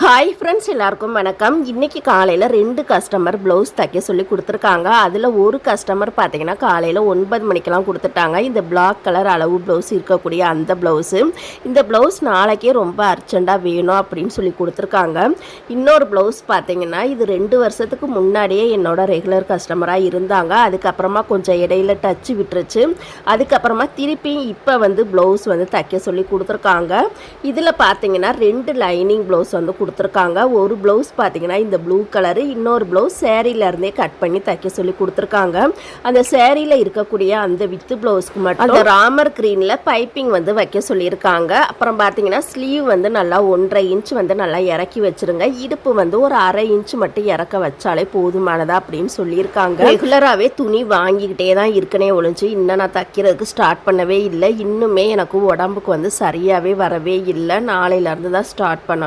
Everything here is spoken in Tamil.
ஹாய் ஃப்ரெண்ட்ஸ், எல்லாருக்கும் வணக்கம். இன்றைக்கி காலையில் 2 கஸ்டமர் ப்ளவுஸ் தைக்க சொல்லி கொடுத்துருக்காங்க. அதில் ஒரு கஸ்டமர் பார்த்தீங்கன்னா காலையில் 9 மணிக்கெலாம் கொடுத்துட்டாங்க. இந்த பிளாக் கலர் அளவு ப்ளவுஸ் இருக்கக்கூடிய அந்த ப்ளவுஸு. இந்த ப்ளவுஸ் நாளைக்கே ரொம்ப அர்ஜெண்ட்டாக வேணும் அப்படின்னு சொல்லி கொடுத்துருக்காங்க. இன்னொரு ப்ளவுஸ் பார்த்தீங்கன்னா இது 2 வருஷத்துக்கு முன்னாடியே என்னோட ரெகுலர் கஸ்டமராக இருந்தாங்க. அதுக்கப்புறமா கொஞ்சம் இடையில டச்சு விட்டுருச்சு. அதுக்கப்புறமா திருப்பி இப்போ ப்ளவுஸ் தைக்க சொல்லி கொடுத்துருக்காங்க. இதில் பார்த்தீங்கன்னா 2 லைனிங் ப்ளவுஸ் கொடுத்துருக்காங்க. ஒரு ப்ளவுஸ் பார்த்தீங்கன்னா இந்த ப்ளூ கலரு, இன்னொரு ப்ளவுஸ் சேரீலேருந்தே கட் பண்ணி தைக்க சொல்லி கொடுத்துருக்காங்க. அந்த சேரீயில் இருக்கக்கூடிய அந்த வித்து ப்ளவுஸ்க்கு மட்டும் அந்த ராமர் கிரீனில் பைப்பிங் வைக்க சொல்லியிருக்காங்க. அப்புறம் பார்த்தீங்கன்னா ஸ்லீவ் நல்லா 1.5 இன்ச் நல்லா இறக்கி வச்சிருங்க. இடுப்பு ஒரு 1/2 இன்ச் மட்டும் இறக்க வச்சாலே போதுமானதா அப்படின்னு சொல்லியிருக்காங்க. ரெகுலராகவே துணி வாங்கிக்கிட்டே தான் இருக்கனே ஒழிஞ்சு இன்னும் நான் தைக்கிறதுக்கு ஸ்டார்ட் பண்ணவே இல்லை. இன்னுமே எனக்கு உடம்புக்கு சரியாகவே வரவே இல்லை. நாளையிலேருந்து தான் ஸ்டார்ட் பண்ணணும்.